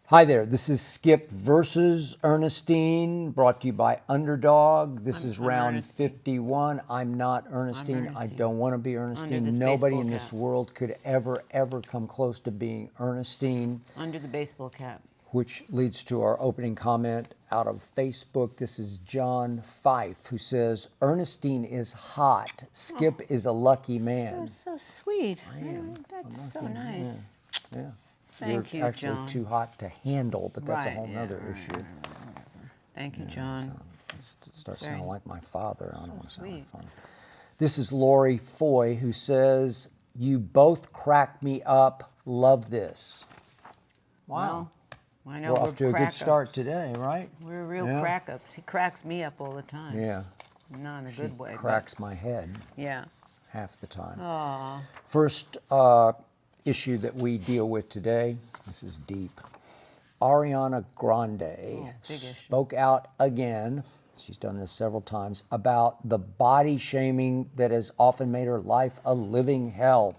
Hi there, this is Skip versus Ernestine, brought to you by Underdog. This is round Ernestine. 51. I'm not Ernestine. I Ernestine. don't want to be Ernestine. this Nobody baseball in this cap. world could ever come close to being Ernestine, Under the baseball cap. which leads to our opening comment out of Facebook. This is John Fife, who says, Ernestine is hot. Skip is a lucky man. That's so sweet. That's so nice. Yeah. Thank You're you, actually John. too hot to handle, but that's a Right, whole yeah, nother right, issue. Thank you, John. Let's start Very sounding like my father. I don't want to sound like sweet. fun. This is Lori Foy, who says, you both crack me up. Love this. Wow. Well, I know We're off to a good crack-ups. start today, right? We're real Yeah. crack-ups. He cracks me up all the time. Yeah. Not in a good way. Cracks my head But, yeah. half the time. Aw. First issue that we deal with today, this is deep. Ariana Grande big issue. spoke out again, she's done this several times, about the body shaming that has often made her life a living hell.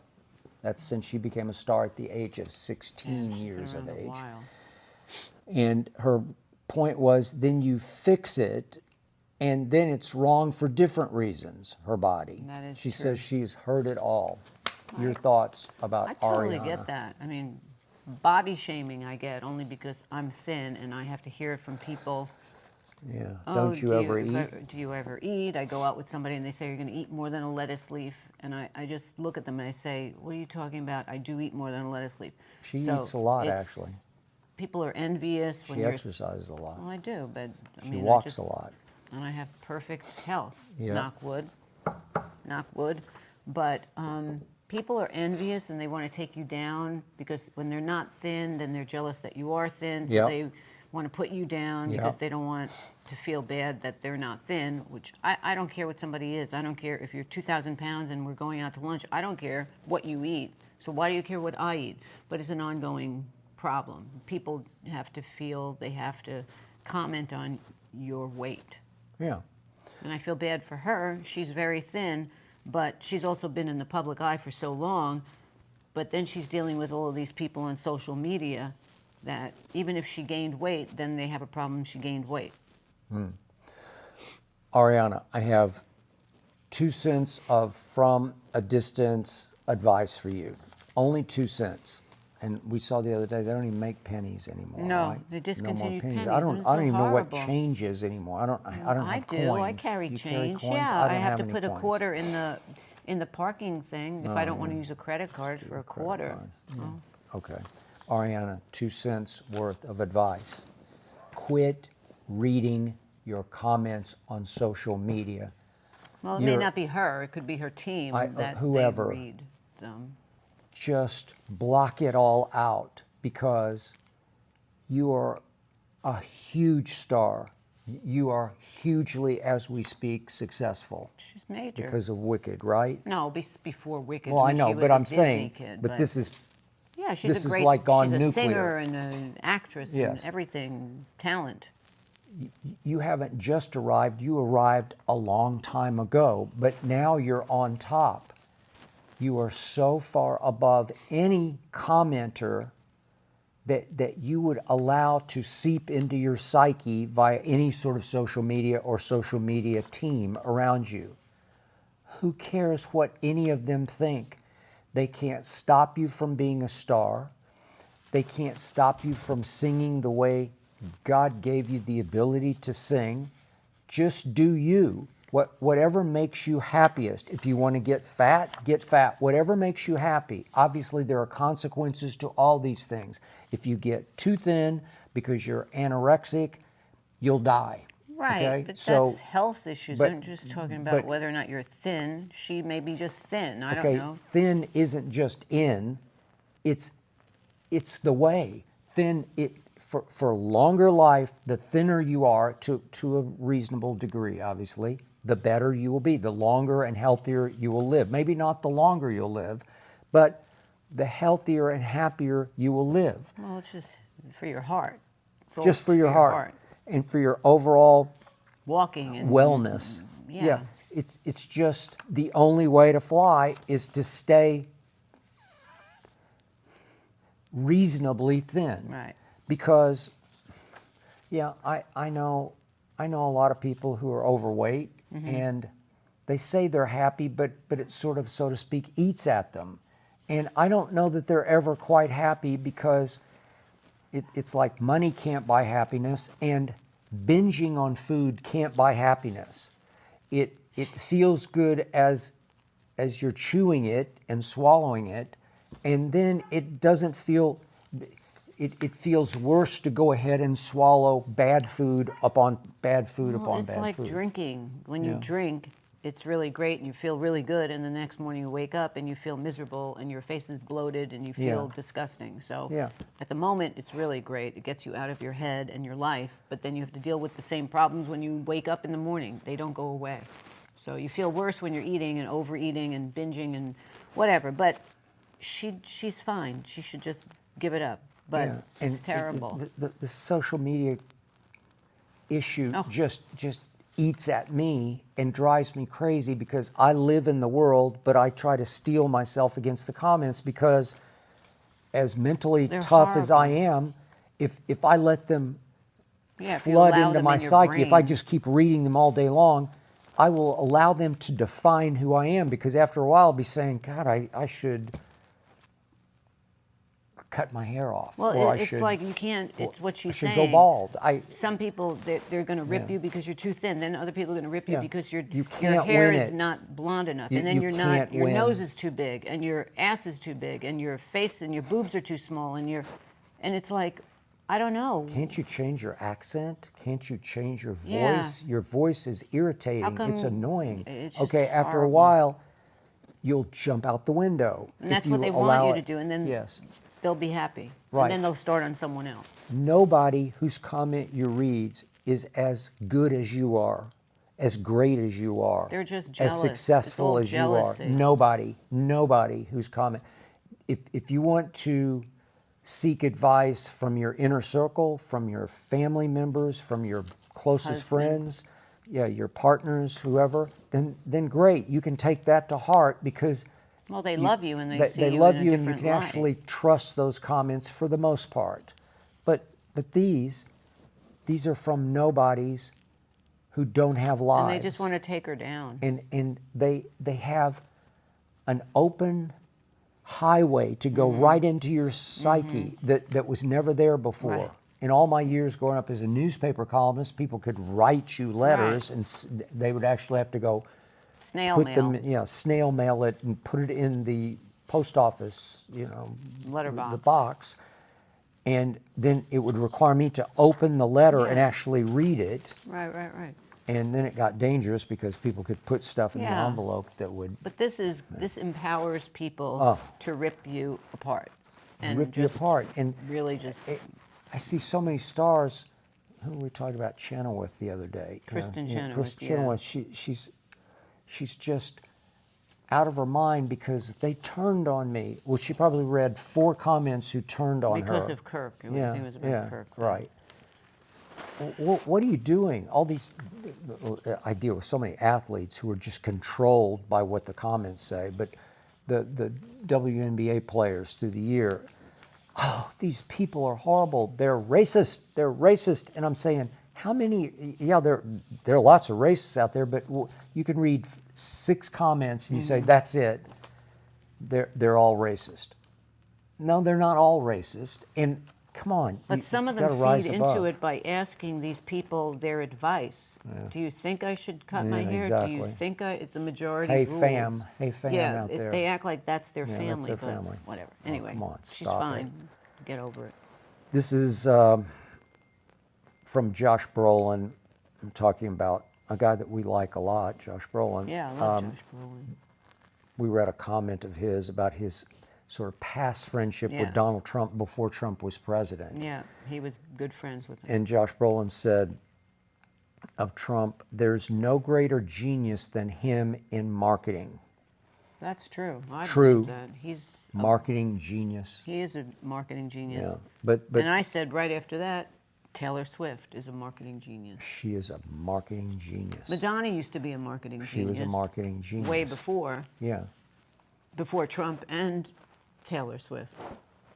That's since she became a star at the age of 16 She's been years of around a age. while. And her point was, then you fix it, and then it's wrong for different reasons, her body. That is she true. says she's heard it all. Your thoughts about I totally Ariana? get that. I mean, body shaming I get only because I'm thin and I have to hear it from people. Yeah. Oh, Don't you ever eat? Do you ever eat? I go out with somebody and they say, you're going to eat more than a lettuce leaf. And I just look at them and I say, what are you talking about? I do eat more than a lettuce leaf. She So eats a lot, it's- actually. People are envious when She you're... exercises a lot. Well, I do, but I She mean, walks a lot. And I have perfect health, Yeah. knock wood. But people are envious and they want to take you down because when they're not thin, then they're jealous that you are thin. So Yep. they want to put you down because Yep. they don't want to feel bad that they're not thin, which I don't care what somebody is. I don't care if you're 2,000 pounds and we're going out to lunch. I don't care what you eat. So why do you care what I eat? But it's an ongoing problem. People have to feel they have to comment on your weight. Yeah. And I feel bad for her. She's very thin, but she's also been in the public eye for so long. But then she's dealing with all of these people on social media that even if she gained weight, then they have a problem she gained weight. Ariana, I have 2 cents of from a distance advice for you. Only 2 cents. And we saw the other day they don't even make pennies anymore. No, right? they No more discontinued pennies. pennies, I don't. and it's I so don't even know what horrible. change is anymore. I don't I have do. coins. I carry You change. Carry coins? Yeah, I I don't have to any put a coins. quarter in the parking thing if I don't want to use a credit card for a quarter. Oh. Okay. Ariana, 2 cents worth of advice. Quit reading your comments on social media. Well, it may not be her. It could be her team that whoever. they read them. Just block it all out because you are a huge star. You are hugely, as we speak, successful She's major. because of Wicked, right? No, before Wicked. Well, I mean, know, she was but a I'm Disney saying, kid, but this is yeah, she's this a is great. like gone she's a nuclear. singer and an actress Yes. and everything, talent. you haven't just arrived, you arrived a long time ago, but now you're on top. You are so far above any commenter that you would allow to seep into your psyche via any sort of social media or social media team around you. Who cares what any of them think? They can't stop you from being a star. They can't stop you from singing the way God gave you the ability to sing. Just do you. Whatever makes you happiest. If you want to get fat, get fat. Whatever makes you happy. Obviously, there are consequences to all these things. If you get too thin because you're anorexic, you'll die. Right, Okay? but So, that's health issues. but- I'm just talking about but- whether or not you're thin. She may be just thin. I okay, don't know. thin isn't just in, it's the way. Thin, for longer life, the thinner you are, to a reasonable degree, obviously, the better you will be, the longer and healthier you will live. Maybe not the longer you'll live, but the healthier and happier you will live. Well, it's just for your heart. It's all Just for your heart and for your overall Walking and wellness. Yeah. It's just the only way to fly is to stay reasonably thin. Right. because, yeah, I know a lot of people who are overweight, and they say they're happy, but it sort of, so to speak, eats at them. And I don't know that they're ever quite happy, because it's like money can't buy happiness, and binging on food can't buy happiness. It feels good as you're chewing it and swallowing it, and then it doesn't feel. It feels worse to go ahead and swallow bad food upon bad food Well, upon it's bad like food. drinking. When you drink, it's really great and you feel really good, and the next morning you wake up and you feel miserable and your face is bloated and you feel disgusting. So Yeah. at the moment, it's really great. It gets you out of your head and your life, but then you have to deal with the same problems when you wake up in the morning. They don't go away. So you feel worse when you're eating and overeating and binging and whatever. But she's fine. She should just give it up. But And it's terrible. The social media issue Oh. just eats at me and drives me crazy, because I live in the world, but I try to steel myself against the comments, because as mentally They're tough as I horrible. am, if I let them If you flood allow into them my in your psyche, if I brain. just keep reading them all day long, I will allow them to define who I am, because after a while I'll be saying, God, I should cut my hair off, Well, or I it's should, like you can't. It's what I she's should saying. go bald. Some people they're going to rip Yeah. you because you're too thin. Then other people are going to rip you Yeah. because You your can't hair win is it. not blonde enough, You- and then you you're can't not. Your win. nose is too big, and your ass is too big, and your face and your boobs are too small, and it's like, I don't know. Can't you change your accent? Can't you change your Yeah. voice? Your voice is irritating. It's come annoying. it's just Okay, after a horrible. while, you'll jump out the window. And that's if what you they allow want you to it. do, and then Yes. they'll be happy, Right. and then they'll start on someone else. Nobody whose comment you reads is as good as you are, as great as you are. They're just As jealous. It's successful all as you are. jealousy. Nobody whose comment. If you want to seek advice from your inner circle, from your family members, from your closest Husband. friends, your partners, whoever, then great. You can take that to heart, because Well, they love you, and they see you love in a you, and you different can light. actually trust those comments for the most part. But these are from nobodies who don't have lives. And they just want to take her down. And they have an open highway to go right into your psyche that was never there before. Right. In all my years growing up as a newspaper columnist, people could write you letters, and they would actually have to go Snail put mail. them, snail mail it and put it in the post office, Letterbox. the box. And then it would require me to open the letter and Yeah. actually read it. Right. And then it got dangerous, because people could put stuff in the Yeah. envelope that would But this empowers people Oh. to rip you apart. And rip you just apart. And really just I see so many stars. Who we talked about Chenoweth the other day? Kristen Chenoweth, Kristen yeah. Chenoweth. She's just out of her mind, because they turned on me. Well, she probably read 4 comments who turned on her. because of Kirk. I think it was about Kirk. but- Right. What are you doing? All these, I deal with so many athletes who are just controlled by what the comments say, but the WNBA players through the year, oh, these people are horrible. They're racist. And I'm saying, how many, there are lots of racists out there, but you can read 6 comments and you say, that's it. They're all racist. No, they're not all racist. And come on. But some of them feed into it by asking these people their advice. Do you think I should cut my Yeah, hair? exactly. Do you think it's the majority Hey, rules? fam Yeah, out there. they act like that's their Yeah, family. that's their but family. Whatever. Oh, Anyway, come on, she's stop it. fine. Get over it. This is from Josh Brolin. I'm talking about a guy that we like a lot, Josh Brolin. Yeah, I love Josh Brolin. We read a comment of his about his sort of past friendship Yeah. with Donald Trump before Trump was president. Yeah, he was good friends with him. And Josh Brolin said of Trump, "There's no greater genius than him in marketing." That's true. I True. believe that. Marketing genius. He is a marketing genius. Yeah. But And I said right after that, Taylor Swift is a marketing genius. she is a marketing genius. Madonna used to be a marketing She genius. was a marketing genius. Way before Yeah. Trump and Taylor Swift.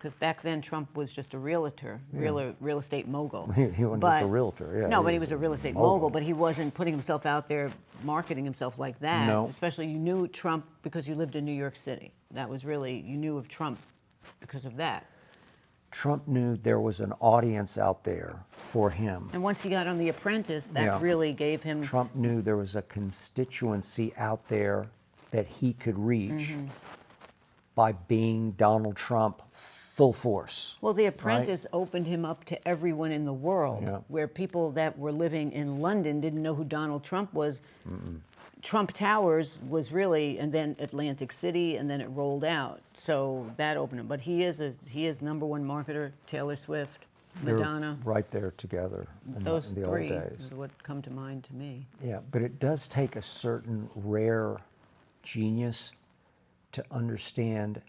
because back then Trump was just a realtor, real estate mogul. He wasn't just a realtor, yeah. No, but he was a real estate mogul, but he wasn't putting himself out there, marketing himself like that. No. Especially you knew Trump because you lived in New York City. That was really, you knew of Trump because of that. Trump knew there was an audience out there for him. And once he got on The Apprentice, that Yeah. really gave him... Trump knew there was a constituency out there that he could reach by being Donald Trump full force. Well, The Apprentice opened him up to everyone in the world, where people that were living in London didn't know who Donald Trump was. Trump Towers was really, and then Atlantic City, and then it rolled out. So that opened him. But he is number one marketer. Taylor Swift, Madonna. They're right there together in Those the three old days. is what come to mind to me. Yeah, but it does take a certain rare genius to understand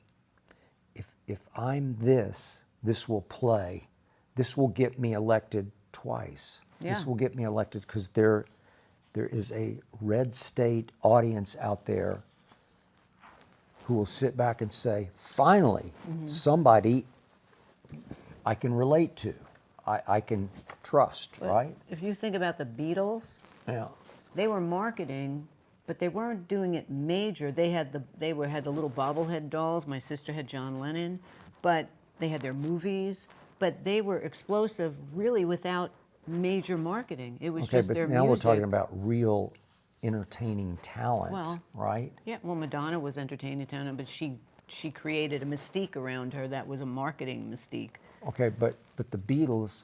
if I'm this will play. This will get me elected twice. Yeah. This will get me elected because there is a red state audience out there who will sit back and say, finally, somebody I can relate to, I can trust, right? If you think about the Beatles, Yeah. they were marketing, but they weren't doing it major. They had the little bobblehead dolls. My sister had John Lennon, but they had their movies. But they were explosive, really, without major marketing. It was just but their now music. we're talking about real entertaining talent, Well, right? Yeah, well, Madonna was entertaining talent, but she created a mystique around her that was a marketing mystique. Okay, but the Beatles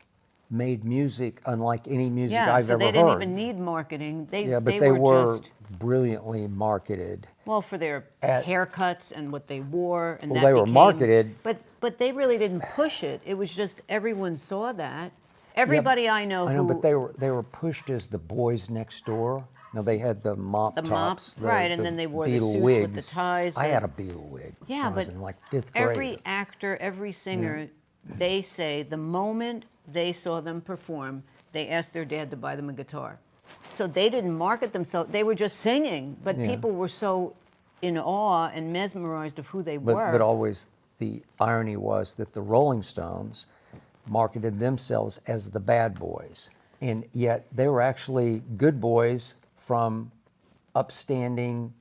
made music unlike any music I've so ever they didn't heard. even need marketing. Yeah, but they were just, brilliantly marketed. well, for their haircuts and what they wore, and Well, that they were became, marketed. But they really didn't push it. It was just everyone saw that. Everybody I know who, but they were pushed as the boys next door. Now they had the mop tops, right, and then they wore the Beatle suits wigs. with the ties. I had a Beatle wig. Yeah, when I was but in like fifth grade. every actor, every singer, they say the moment they saw them perform, they asked their dad to buy them a guitar. So they didn't market themselves. They were just singing, but people were so in awe and mesmerized of who they were. But always the irony was that the Rolling Stones marketed themselves as the bad boys, and yet they were actually good boys from upstanding,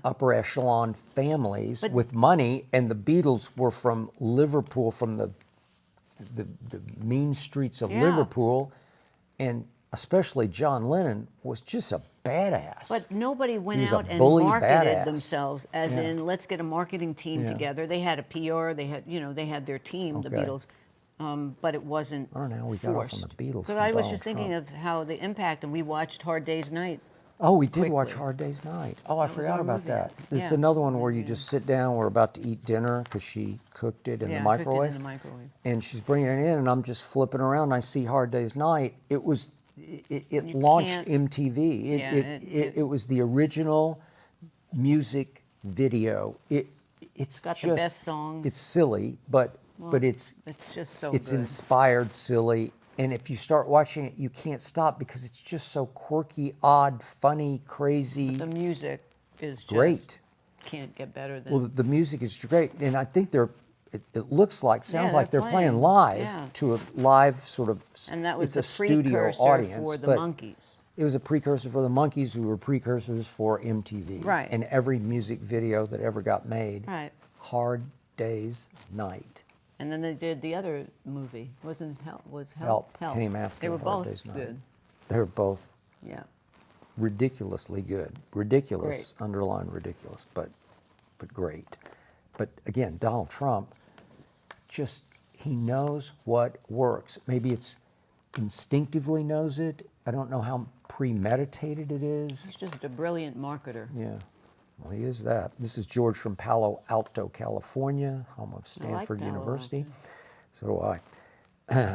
upper echelon families with money, and the Beatles were from Liverpool, from the mean streets of Liverpool, and especially John Lennon was just a badass. But nobody He went was a out and bully marketed badass. themselves as in, let's get a marketing team together. They had a PR, they had their team, the Beatles, but it wasn't I don't know how we got off forced. on the Beatles. But from I was Donald just thinking Trump. of how the impact, and we watched Hard Day's Night. Oh, we did watch quickly. Hard Day's Night. Oh, I forgot our about movie. that. It's Yeah. another one where you just sit down, we're about to eat dinner because she cooked it in the Cooked it microwave. in the microwave. And she's bringing it in, and I'm just flipping around, and I see Hard Day's Night. It launched can't- MTV. It was the original music video. It's got just, the best songs. It's silly, but it's just so it's good. inspired silly. And if you start watching it, you can't stop because it's just so quirky, odd, funny, crazy. The music is just Great. can't get better than. Well, the music is great, and I think it looks like, sounds Yeah, like they're they're playing playing. live Yeah. to a live sort of. and that was it's the a studio precursor audience, for the but Monkees. it was a precursor for the Monkees, who were precursors for MTV. Right. And every music video that ever got made. Right. Hard Day's Night. And then they did the other movie. Wasn't Help? Was Help Help? came after They were Hard both Day's Night. good. They were both Yeah. ridiculously good. Ridiculous, Great. underline ridiculous, but great. But again, Donald Trump, just, he knows what works. Maybe it's instinctively knows it. I don't know how premeditated it is. He's just a brilliant marketer. Yeah, well, he is that. This is George from Palo Alto, California, home of Stanford Palo University. So do I.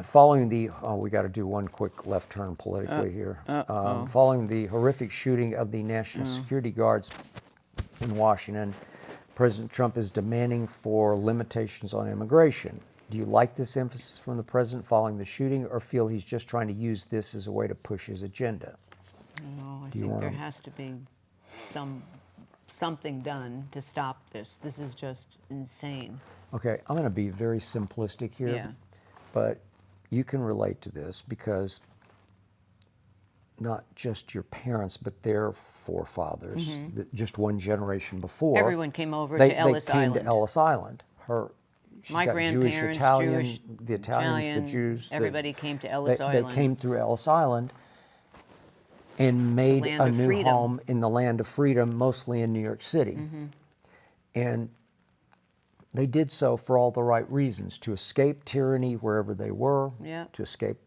Following the, we got to do one quick left turn politically here. Following the horrific shooting of the National Security Guards in Washington, President Trump is demanding for limitations on immigration. Do you like this emphasis from the president following the shooting, or feel he's just trying to use this as a way to push his agenda? No, I think there has to be something done to stop this. This is just insane. Okay, I'm going to be very simplistic here, Yeah. but you can relate to this because not just your parents, but their forefathers, just one generation before, Everyone came over they to Ellis came Island. to Ellis Island. She's My got Jewish, grandparents, Italian, Jewish, the Italians, the Italian, Jews. everybody came to Ellis They Island. came through Ellis Island and made land a of new freedom. home in the land of freedom, mostly in New York City. And they did so for all the right reasons, to escape tyranny wherever they were, Yeah. to escape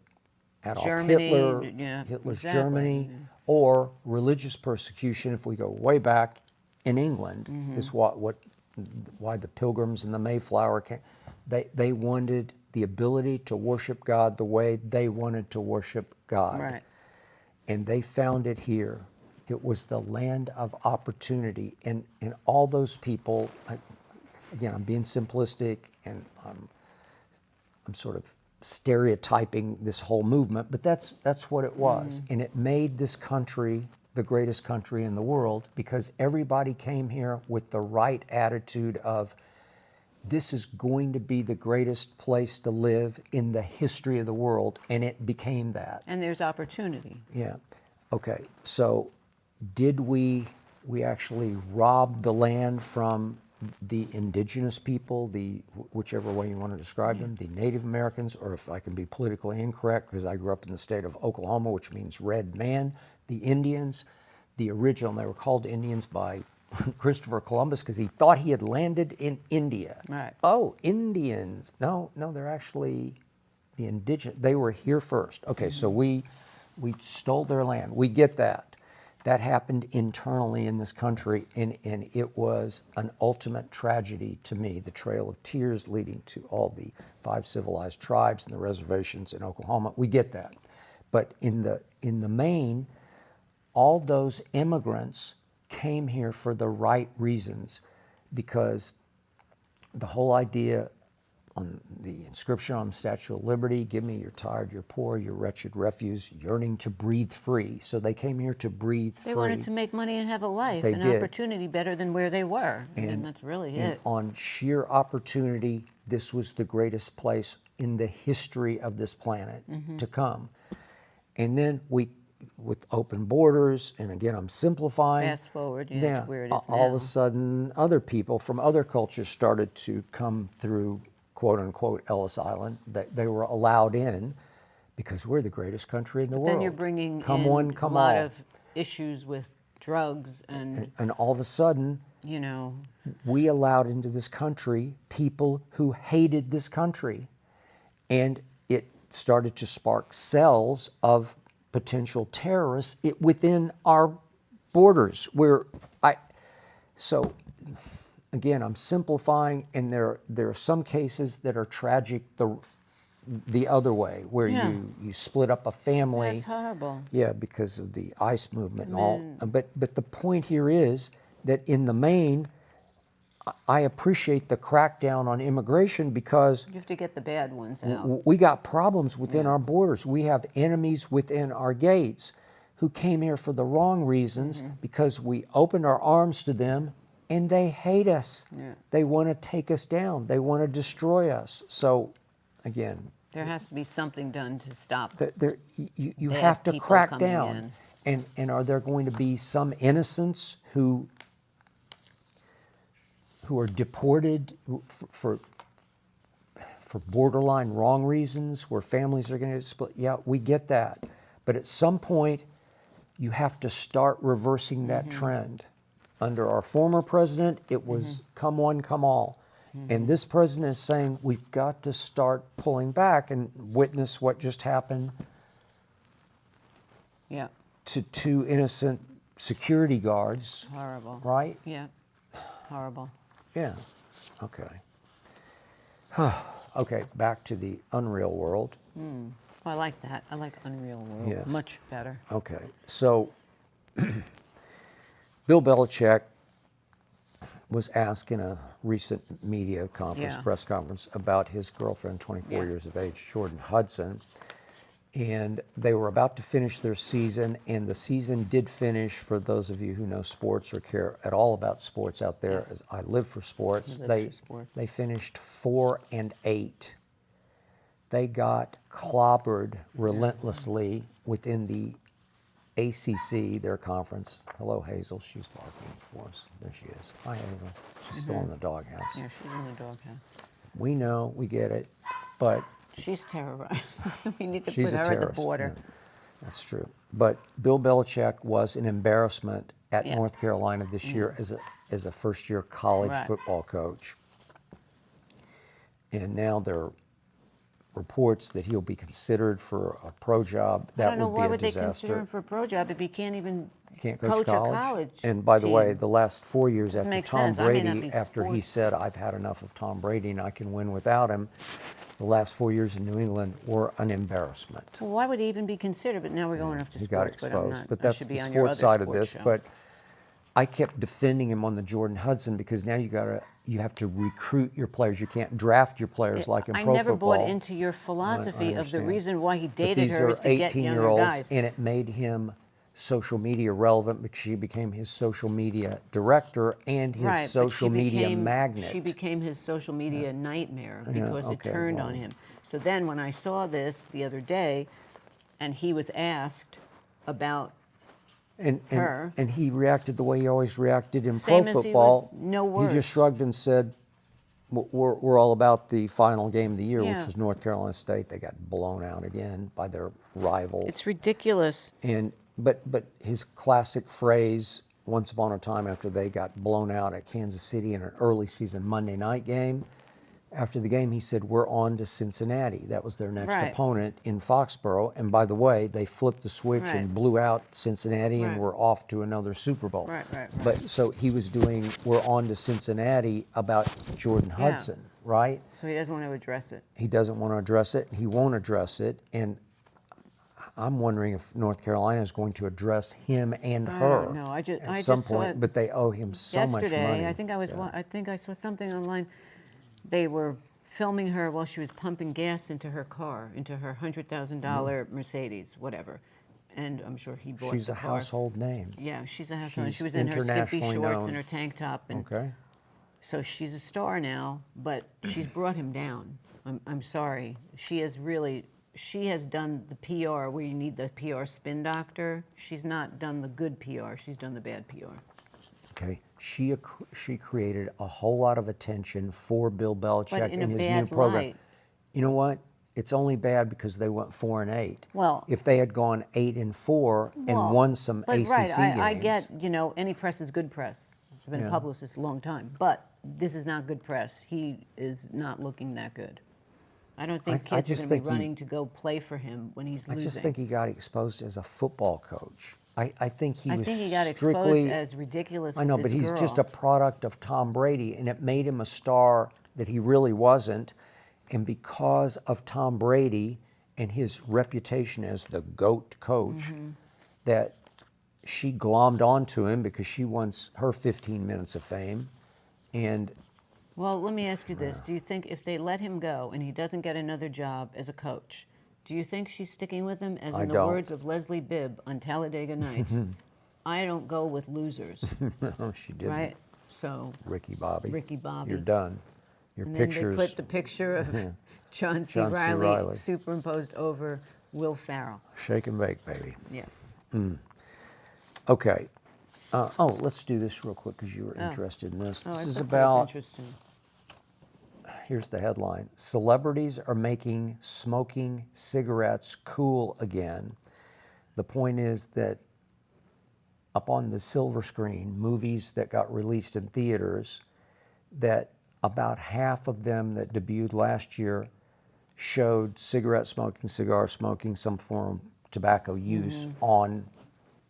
Adolf Germany, Hitler, yeah, Hitler's exactly, Germany, yeah. or religious persecution, if we go way back in England, is why the Pilgrims and the Mayflower came. They wanted the ability to worship God the way they wanted to worship God. Right. And they found it here. It was the land of opportunity. And all those people, again, I'm being simplistic and I'm sort of stereotyping this whole movement, but that's what it was. And it made this country the greatest country in the world because everybody came here with the right attitude of, this is going to be the greatest place to live in the history of the world, and it became that. And there's opportunity. Yeah. Okay. So, did we actually rob the land from the indigenous people, the whichever way you want to describe them, the Native Americans, or if I can be politically incorrect, because I grew up in the state of Oklahoma, which means red man, the Indians, the original, and they were called Indians by Christopher Columbus because he thought he had landed in India. Right. Oh, Indians. No, they're actually the indigenous. They were here first. Okay, so we stole their land. We get that. That happened internally in this country, and it was an ultimate tragedy to me, the Trail of Tears leading to all the 5 civilized tribes and the reservations in Oklahoma. We get that. But in the main, all those immigrants came here for the right reasons, because the whole idea on the inscription on the Statue of Liberty, give me your tired, your poor, your wretched refuse, yearning to breathe free. So they came here to breathe free. They wanted to make money and have a life, They an did. opportunity better than where they were. I mean, that's really And it. on sheer opportunity, this was the greatest place in the history of this planet to come. And then with open borders, and again, I'm simplifying. Fast forward, yeah, to where it is all of now. a sudden, other people from other cultures started to come through, quote unquote, Ellis Island. They were allowed in because we're the greatest country in the world. Then you're bringing come in one, come a lot all. of issues with drugs and, And all of a sudden, you know, we allowed into this country people who hated this country. And it started to spark cells of potential terrorists within our borders. So again, I'm simplifying, and there are some cases that are tragic the other way, where Yeah. you split up a family. that's horrible. Yeah, because of the ICE movement and all. But the point here is that in the main, I appreciate the crackdown on immigration because You have to get the bad ones out. we got problems within our borders. We have enemies within our gates who came here for the wrong reasons because we opened our arms to them, and they hate us. Yeah. They want to take us down. They want to destroy us. So, again, There has to be something done to stop. you Bad have to people crack coming down. And are there going to be some innocents who are deported for borderline wrong reasons, where families are going to split? Yeah, we get that. But at some point, you have to start reversing that trend. Under our former president, it was come one, come all. And this president is saying we've got to start pulling back, and witness what just happened Yeah, to 2 innocent security guards, horrible. right? Yeah, horrible. Yeah. Okay. Okay, back to the unreal world. Oh, I like that. I like Unreal World Yes. much better. Okay, so Bill Belichick was asked in a recent media conference, Yeah. press conference, about his girlfriend, 24 Yeah. years of age, Jordan Hudson. and they were about to finish their season, and the season did finish. For those of you who know sports or care at all about sports out there, as I live for sports, they finished 4-8. They got clobbered relentlessly within the ACC, their conference. Hello, Hazel. She's barking for us. There she is. Hi, Hazel. She's still in the doghouse. Yeah, she's in the doghouse. We know, we get it, but She's terrorized. We need to she's put a her at the terrorist. border. Yeah, that's true. But Bill Belichick was an embarrassment at North Carolina this year as a first-year college football coach. And now there are reports that he'll be considered for a pro job. That I don't know, would be why a would disaster. they consider him for a pro job if he can't even Can't coach a college And by the way, team? the last 4 years after make Tom sense. I may not Brady, be after he sports- said, I've had enough of Tom Brady and I can win without him, the last 4 years in New England were an embarrassment. Well, why would he even be considered? But now we're going off to He got sports, but I'm exposed. not. But I that's should the be on your sports other side of sports this. show. But I kept defending him on the Jordan Hudson because now you have to recruit your players. You can't draft your players like in I pro never football. bought into your philosophy of the understand. reason why he But dated these her are is to get younger 18-year-olds, guys. and it made him social media relevant because she became his social media director and his Right, but social media magnet. She became his social media nightmare because it okay, turned well. on him. So then when I saw this the other day, and he was asked about her. And he reacted the way he always reacted in Same pro as he football. was, no He words. just shrugged and said, we're all about the final game of the year, Yeah. which was North Carolina State. They got blown out again by their rival. It's ridiculous. But his classic phrase, once upon a time after they got blown out at Kansas City in an early season Monday night game, after the game he said, we're on to Cincinnati. That was their next Right. opponent in Foxborough. And by the way, they flipped the switch Right. and blew out Cincinnati and Right. were off to another Super Bowl. Right. But so he was doing, we're on to Cincinnati about Jordan Hudson, right? So he doesn't want to address it. He doesn't want to address it. He won't address it. And I'm wondering if North Carolina is going to address him and her don't know. I at some just saw point. it But they owe him so much money. Yesterday, I think I saw something online. They were filming her while she was pumping gas into her car, into her $100,000 Mercedes, whatever. And I'm sure he bought She's the a car. household name. Yeah, she's a household. She's She was in her skimpy internationally shorts known. and her tank top, and Okay. so she's a star now. But she's brought him down. I'm sorry. She has done the PR where you need the PR spin doctor. She's not done the good PR. She's done the bad PR. Okay. She created a whole lot of attention for Bill Belichick in and a his new bad program. light. You know what? It's only bad because they went 4-8. Well- if they had gone 8-4 and won some But ACC right, games, I get, any press is good press. I've been a publicist a long time, but this is not good press. He is not looking that good. I don't think I kids are just going to be think he- running to go play for him when he's I losing. just think he got exposed as a football coach. I think he was got strictly, exposed as ridiculous. I know, with but this he's girl. just a product of Tom Brady, and it made him a star that he really wasn't. And because of Tom Brady and his reputation as the GOAT coach, Mm-hmm. that she glommed onto him because she wants her 15 minutes of fame. And Well, let me ask you this: do you think if they let him go and he doesn't get another job as a coach, do you think she's sticking with him? As I in the don't. words of Leslie Bibb on Talladega Nights, I don't go with losers, oh, she didn't. right? So, Ricky Bobby. Ricky Bobby. You're done. Your and then pictures. they put the picture of John C. John C. Reilly Reilly. superimposed over Will Ferrell. Shake and bake, baby. Yeah. Okay. Let's do this real quick because you were interested in this. Oh, This I is thought that was about, interesting. here's the headline: Celebrities are making smoking cigarettes cool again. The point is that up on the silver screen, movies that got released in theaters, that about half of them that debuted last year showed cigarette smoking, cigar smoking, some form of tobacco use on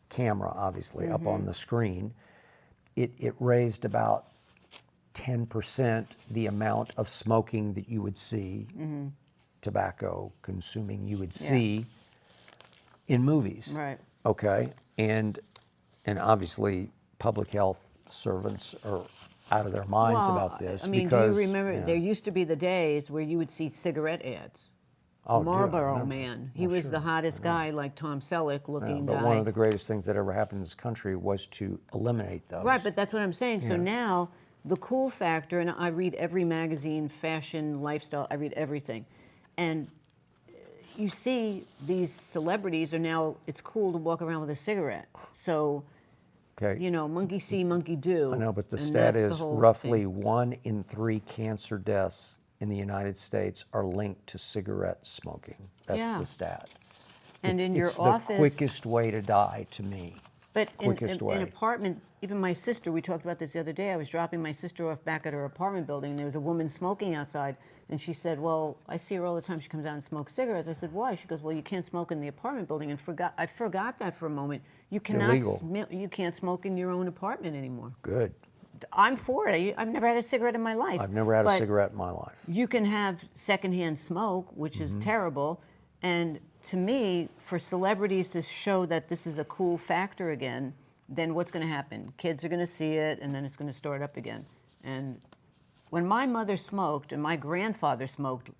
camera, obviously, up on the screen. It raised about 10% the amount of smoking that you would see, tobacco consuming you would see in movies. Right. Okay, and obviously public health servants are out of their minds about this I mean, because do you remember there used to be the days where you would see cigarette ads Oh, dear, I Marlboro remember. Man. He Well, was the sure. hottest guy, like Tom Selleck looking But guy. one of the greatest things that ever happened in this country was to eliminate those. Right, but that's what I'm saying. So Yeah. now the cool factor, and I read every magazine, fashion, lifestyle, I read everything. And you see these celebrities are now, it's cool to walk around with a cigarette. So, Okay. you know, monkey see, monkey do. I know, but the and stat that's the is whole roughly thing. 1 in 3 cancer deaths in the United States are linked to cigarette smoking. That's Yeah. the stat. And in your it's office, the quickest way to die to me. but Quickest in way. apartment, even my sister, we talked about this the other day. I was dropping my sister off back at her apartment building, and there was a woman smoking outside. And she said, well, I see her all the time. She comes out and smokes cigarettes. I said, why? She goes, well, you can't smoke in the apartment building. And I forgot that for a moment. You cannot illegal. you can't smoke in your own apartment anymore. Good. I'm for it. I've never had a cigarette in my life. I've never had a But cigarette in my life. you can have secondhand smoke, which Mm-hmm. is terrible. And to me, for celebrities to show that this is a cool factor again, then what's going to happen? Kids are going to see it, and then it's going to start up again. And when my mother smoked and my grandfather smoked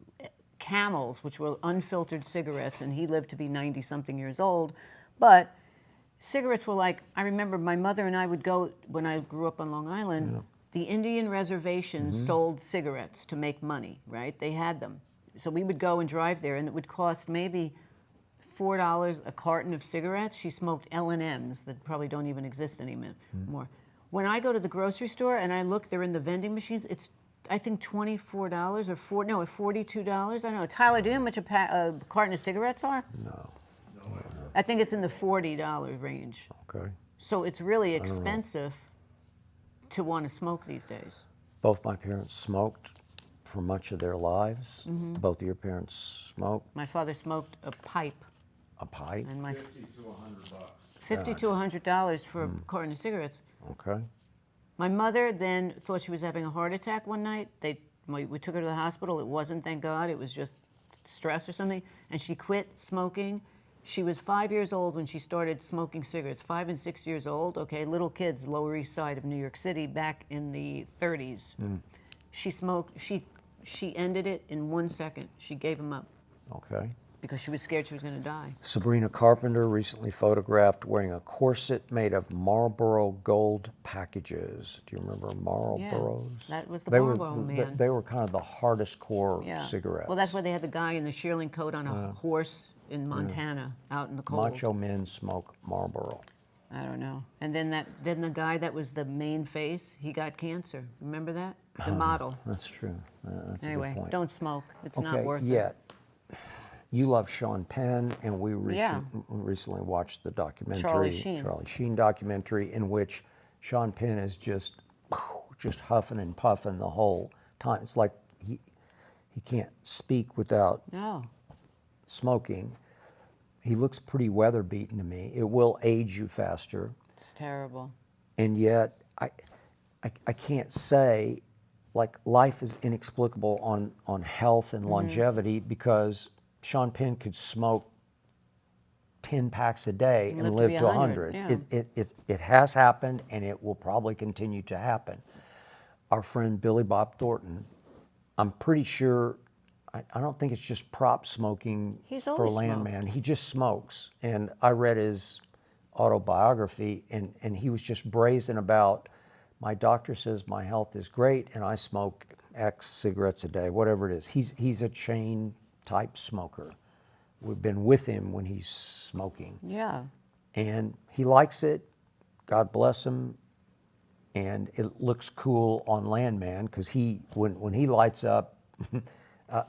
Camels, which were unfiltered cigarettes, and he lived to be 90-something years old, but cigarettes were like, I remember my mother and I would go, when I grew up on Long Island, the Indian reservations sold cigarettes to make money, right? They had them. So we would go and drive there, and it would cost maybe $4 a carton of cigarettes. She smoked L&Ms that probably don't even exist anymore. When I go to the grocery store and I look, they're in the vending machines, it's, I think, $24 or $42. I don't know. Tyler, do you know how much a carton of cigarettes are? No. I think it's in the $40 range. Okay. So it's really expensive to want to smoke these days. Both my parents smoked for much of their lives. Mm-hmm. Both of your parents smoked My father smoked a pipe, a pipe. and my $50 to $100. $50 to $100 for a carton of cigarettes. Okay. My mother then thought she was having a heart attack one night. We took her to the hospital. It wasn't, thank God. It was just stress or something. And she quit smoking. She was 5 years old when she started smoking cigarettes. 5 and 6 years old. Okay, little kids, Lower East Side of New York City, back in the 30s. She smoked. She ended it in 1 second. She gave him up Okay. because she was scared she was going to die. Sabrina Carpenter recently photographed wearing a corset made of Marlboro gold packages. Do you remember Marlboros? that was the They Marlboro were, Man. They were kind of the hardest core Yeah. cigarettes. Well, that's why they had the guy in the shearling coat on a horse in Montana, out in the cold. Macho men smoke Marlboro. I don't know. And then the guy that was the main face, he got cancer. Remember that? The model. That's true. That's a Anyway, good point. don't smoke. It's not Okay, worth it. yet. You love Sean Penn, and we Yeah. recently watched the documentary, Charlie Sheen documentary, in which Sean Penn is just huffing and puffing the whole time. It's like he can't speak without No. smoking. He looks pretty weather beaten to me. It will age you faster, It's terrible. and yet I can't say, like, life is inexplicable on health and longevity, because Sean Penn could smoke 10 packs a day and live to 100. yeah. It has happened, and it will probably continue to happen. Our friend Billy Bob Thornton, I'm pretty sure, I don't think it's just prop smoking He's for always Landman. He just smokes. And I read his autobiography, and he was just brazen about, my doctor says my health is great, and I smoke X cigarettes a day, whatever it is. He's a chain type smoker. We've been with him when he's smoking, Yeah. and he likes it. God bless him. And it looks cool on Landman, because when he lights up,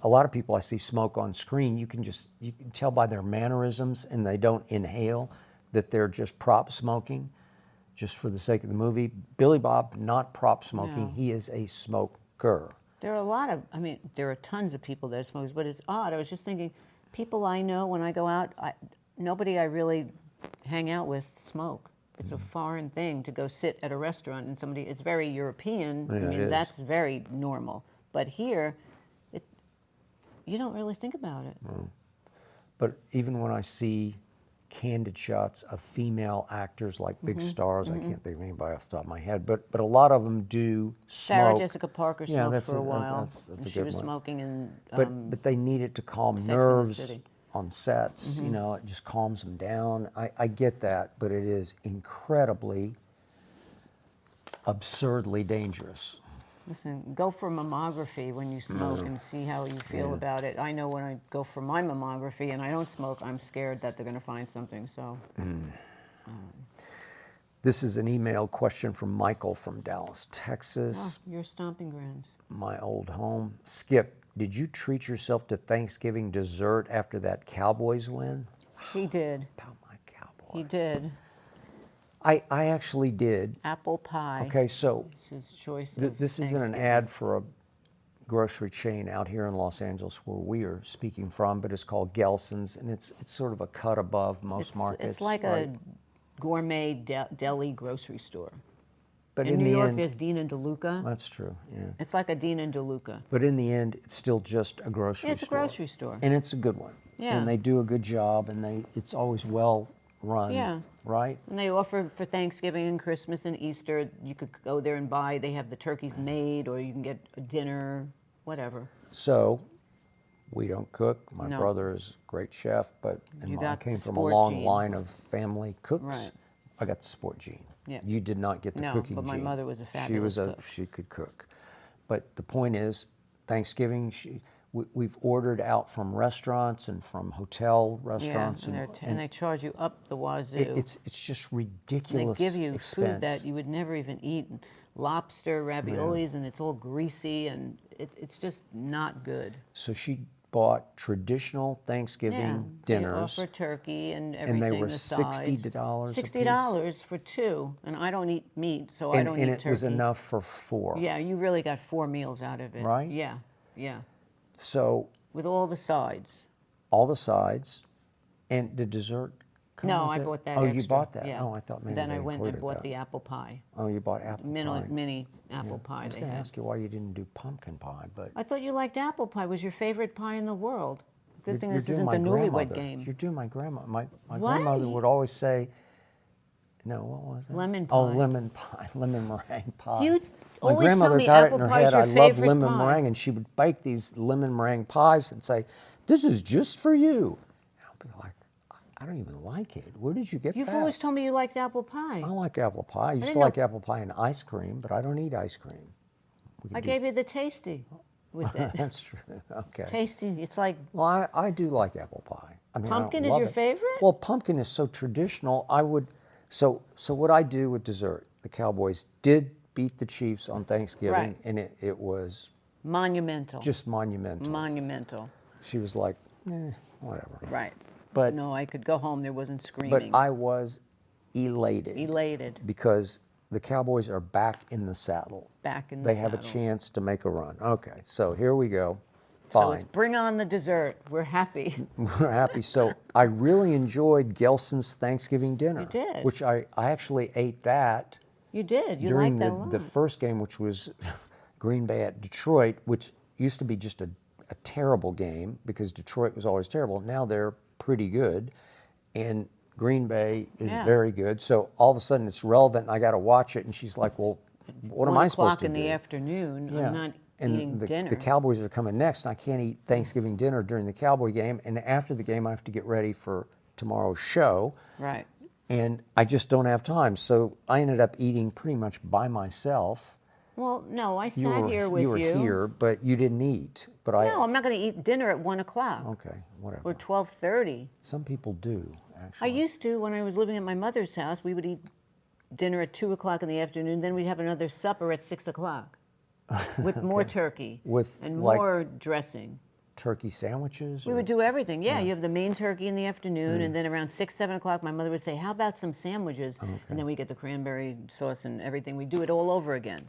a lot of people I see smoke on screen, you can tell by their mannerisms, and they don't inhale, that they're just prop smoking, just for the sake of the movie. Billy Bob, not prop smoking. No. He is a smoker. There are a lot of, there are tons of people that are smokers, but it's odd. I was just thinking, people I know when I go out, nobody I really hang out with smoke. It's a foreign thing to go sit at a restaurant and it's very European. Yeah, it is. That's very normal. But here, you don't really think about it. But even when I see candid shots of female actors like big stars. I can't think of anybody off the top of my head, but a lot of them do Sarah smoke. Jessica Parker Yeah, smoked that's for a while. that's and a she good was one. smoking in But they need it to calm Sex and the nerves City. on sets. You know, it just calms them down. I get that, but it is incredibly, absurdly dangerous. Listen, go for mammography when you smoke and see how you feel about it. I know when I go for my mammography and I don't smoke, I'm scared that they're going to find something. So, This is an email question from Michael from Dallas, Texas. your stomping grounds. My old home. Skip, did you treat yourself to Thanksgiving dessert after that Cowboys win? He did. About my Cowboys. He did. I actually did. Apple pie. Okay, so It's his choice. Of this isn't an Thanksgiving. ad for a grocery chain out here in Los Angeles where we are speaking from, but it's called Gelson's, and it's sort of a cut above most markets. It's like right? a gourmet deli grocery store. But In New the York, end, there's Dean and DeLuca. that's true. Yeah. It's like a Dean and DeLuca. But in the end, it's still just a grocery store. It's a grocery store. And it's a good one. Yeah. And they do a good job, and it's always well run. Yeah. Right? And they offer for Thanksgiving and Christmas and Easter, you could go there and buy. They have the turkeys made, or you can get a dinner, whatever. So, we don't cook. My No. brother is a great chef, but You I got came the from a sport long gene. line of family cooks. Right. I got the sport gene. Yeah. You did not get the No, cooking but my gene. mother was a She fabulous cook. She could cook. But the point is, Thanksgiving, we've ordered out from restaurants and from hotel restaurants. Yeah, and they charge you up the wazoo. It's just and ridiculous they give you expense. food that you would never even eat. Lobster, raviolis, and it's all greasy, and it's just not good. So she bought traditional Thanksgiving dinners. They offer turkey and everything. And they were the sides. $60 a piece? $60 for two, and I don't eat meat, so I don't eat And turkey. it was enough for 4. Yeah, you really got 4 meals out of it. Right? Yeah, yeah. So With all the sides. all the sides, and the dessert come No, with I it? bought that Oh, extra. you bought that? Yeah. Oh, I thought maybe Then they I went and included bought that. the apple pie. Oh, you bought apple pie. Mini apple pie I was they going to had. ask you why you didn't do pumpkin pie, but I thought you liked apple pie. It was your favorite pie in the world. Good thing you're this doing isn't my the newlywed grandmother. game. You're doing my grandma. My Why? grandmother would always say, no, what was it? Lemon Oh, pie. lemon pie, lemon meringue pie. You My always tell grandmother me got it apple in her pie is head. your I love favorite lemon pie. meringue, and she would bake these lemon meringue pies and say, "This is just for you." And I'll be like, "I don't even like it. Where did you get You've that?" always told me you liked apple pie. I like apple pie. I used to didn't like know- apple pie and ice cream, but I don't eat ice cream. I gave you the tasty with it. That's true. Okay. Tasty. It's like Well, I do like apple pie. I mean, I don't Pumpkin is love your it. favorite? Well, pumpkin is so traditional. So what I do with dessert, the Cowboys did beat the Chiefs on Thanksgiving, Right. and it was monumental. just monumental. Monumental. She was like, whatever. Right. But No, I could go home. There wasn't but screaming. I was elated Elated. because the Cowboys are back in the saddle. Back in the They have a saddle. chance to make a run. Okay, so here we go. So Fine. let's bring on the dessert. We're happy. We're happy. So I really enjoyed Gelson's Thanksgiving dinner. You did. Which I actually ate that You did. You during liked that a lot. the first game, which was Green Bay at Detroit, which used to be just a terrible game because Detroit was always terrible. Now they're pretty good, and Green Bay is Yeah. very good. So all of a sudden it's relevant, and I got to watch it. And she's like, "Well, what am I supposed to do?" 1 o'clock in the afternoon. Yeah. I'm not and eating dinner. the Cowboys are coming next, and I can't eat Thanksgiving dinner during the Cowboy game. And after the game, I have to get ready for tomorrow's show, Right. and I just don't have time. So I ended up eating pretty much by myself. Well, no, I You sat were, here with you were here, but you didn't eat. But No, I'm not going to eat dinner at 1 o'clock okay, whatever. or 12:30. Some people do, I actually. used to when I was living at my mother's house. We would eat dinner at 2 o'clock in the afternoon. Then we'd have another supper at 6 o'clock with more turkey With, and like, more dressing. turkey sandwiches? We or- would do everything. Yeah, you have the main turkey in the afternoon, and then around 6, 7 o'clock, my mother would say, "How about some sandwiches?" And then we get the cranberry sauce and everything. We do it all over again.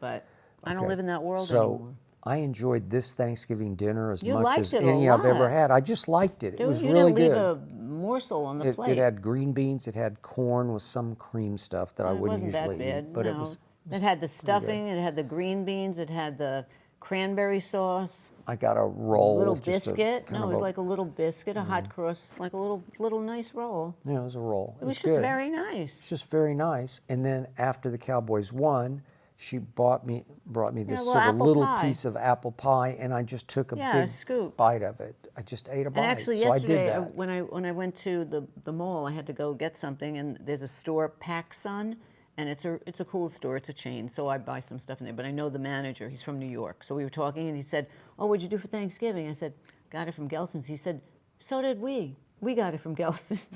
But I don't Okay. live in that world So anymore. I enjoyed this Thanksgiving dinner as You much liked as it a any I've ever lot. had. I just liked it. It Dude, was you really didn't leave good. a morsel on the It plate. had green beans. It had corn with some cream stuff that I It wouldn't wasn't that usually bad. eat. But no. it was It had the stuffing. It had the green beans. It had the cranberry sauce, I got a a roll. little just a biscuit. kind No, of it was a- like a little biscuit, a hot crust, like a little nice roll. Yeah, it was a roll. It was just good. very It's nice. just very nice. And then after the Cowboys won, she brought me this a sort of apple little pie. piece of apple pie, and I just took a Yeah, a big scoop. bite of it. I just ate a bite. And actually, so I yesterday, did that. when I went to the mall, I had to go get something, and there's a store, PacSun, and it's a cool store. It's a chain, so I buy some stuff in there. But I know the manager. He's from New York, so we were talking, and he said, "Oh, what'd you do for Thanksgiving?" I said, "Got it from Gelson's." He said, "So did we. We got it from Gelson's."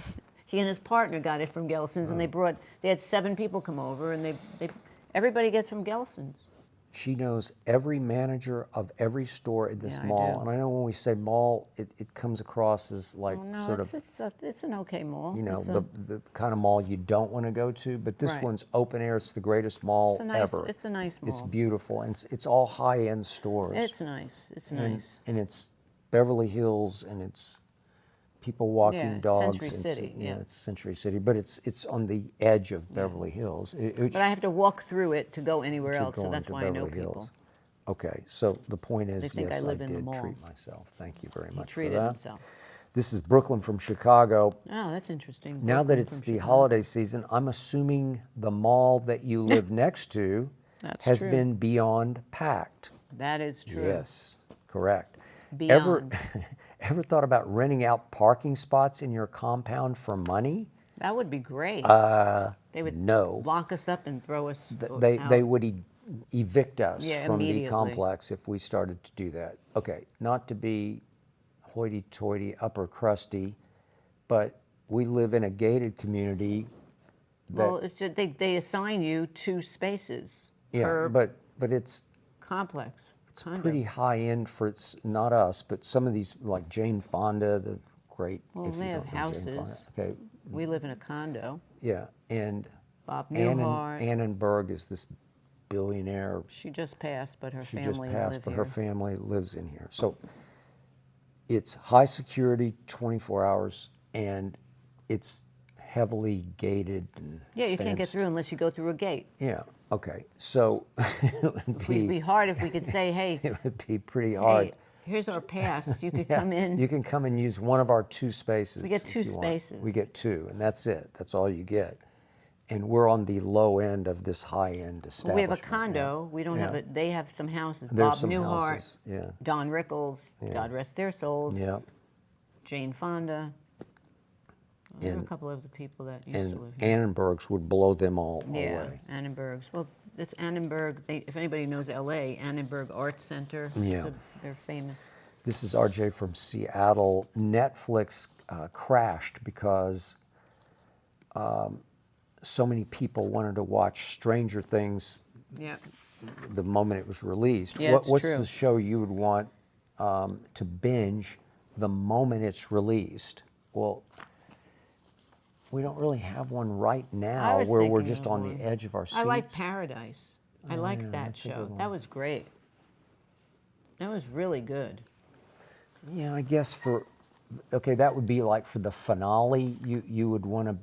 He and his partner got it from Gelson's, and they had 7 people come over, and everybody gets from Gelson's. She knows every manager of every store at this Yeah, I mall. do. And I know when we say mall, it comes across as like No, sort of, it's an okay mall. you know, It's a- the kind of mall you don't want to go to. But this Right. one's open air. It's the greatest mall It's a nice, ever. it's a nice mall. It's beautiful. And it's all high-end stores. It's nice. It's nice. And it's Beverly Hills, and it's people walking Yeah, it's dogs. Century and City, yeah, yeah. it's Century City, but it's on the edge of Beverly Hills. But I have to walk through it to go anywhere to else, so go that's into why I know Beverly people. Hills. Okay, so the point is, They think yes, I live in the did mall. treat myself. Thank you very He much for treated that. himself. This is Brooklyn from Chicago. Oh, that's interesting. Now that Brooklyn it's from the Chicago. holiday season, I'm assuming the mall that you live next to That's has true. been beyond packed. That is true. Yes, correct. Beyond. Ever thought about renting out parking spots in your compound for money? That would be great. They would No. lock us up and throw us They out. would evict us Yeah, from the immediately. complex if we started to do that. Okay, not to be hoity-toity, upper crusty, but we live in a gated community. Well, it's just, they assign you 2 spaces Yeah, per but it's complex. Condo. pretty high end for not us, but some of these like Jane Fonda, the great. Well, if they you have don't know Jane Fonda. houses. Okay, We live in a condo. yeah, and Bob Newhart. Annenberg is this billionaire. She just passed, but her She family just passed, live but here. her family lives in here. So it's high security, 24 hours, and it's heavily gated and Yeah, you can't get fenced. through unless you go through a gate. Yeah. Okay. So it would It would be hard if we could say, hey, it would be pretty hard. hey, here's our pass. You could Yeah, come in. You can come and use one of our 2 spaces. We get if 2 you want. spaces. We get 2, and that's it. That's all you get. And we're on the low end of this high-end establishment. We have a condo. We don't have Yeah. it. They have some houses. There's Bob some Newhart, houses. Yeah. Don Rickles, God rest their souls. Yeah. Jane Fonda. There were a And- couple of the people that used And to live here. Annenberg's would blow them all Yeah, away. Annenberg's. Well, it's Annenberg. If anybody knows L.A., Annenberg Arts Center. Yeah. They're famous. This is RJ from Seattle. Netflix crashed because so many people wanted to watch Stranger Things Yeah. the moment it was released. Yeah, it's What's true. the show you would want to binge the moment it's released? Well, we don't really have one right now was where we're thinking just of on one. the edge of our seats. I like Paradise. I liked that that's a show. good That one. was great. That was really good. Yeah, I guess okay, that would be like for the finale. You would want to.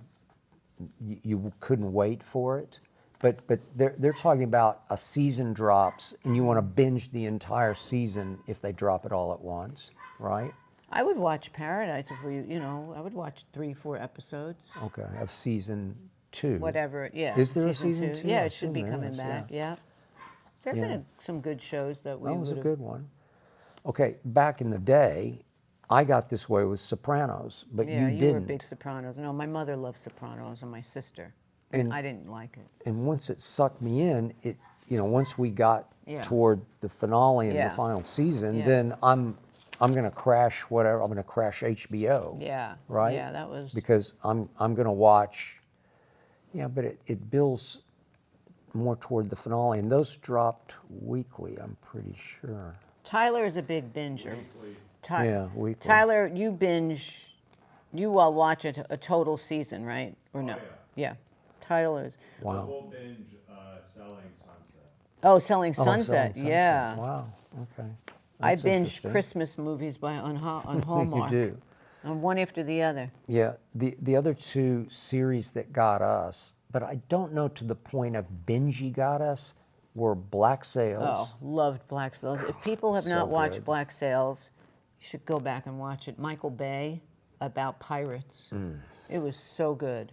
You couldn't wait for it, but they're talking about a season drops and you want to binge the entire season if they drop it all at once, right? I would watch Paradise if I would watch 3-4 episodes. Okay, of season 2. Whatever, yeah. Is there a season 2? Yeah, I it should be assume there coming is, back, yeah. There have Yeah. been some good shows that we That was a would've- good one. Okay, back in the day, I got this way with Sopranos, but Yeah, you you didn't. were big Sopranos. No, my mother loved Sopranos and my sister. And- I didn't like it. And once it sucked me in, once we got Yeah. toward the finale and Yeah. the final season, Yeah. then I'm going to crash whatever. I'm going to crash HBO. Yeah. Right? Yeah, that was. Because I'm going to watch. Yeah, but it builds more toward the finale, and those dropped weekly. I'm pretty sure. Tyler is a big binger. Yeah, weekly. Tyler, you binge. You all watch a total season, right? Or no? Yeah. Tyler's. Wow. Full binge Selling Sunset. Oh, Selling Oh, Selling Sunset. Yeah. Wow. Okay. I That's binge interesting. Christmas movies on Hallmark. You do. And one after the other. Yeah, the other 2 series that got us, but I don't know to the point of bingey got us, were Black Oh, Sails. loved Black Sails. If people have So not watched good. Black Sails, you should go back and watch it. Michael Bay, about pirates. Mm. It was so good.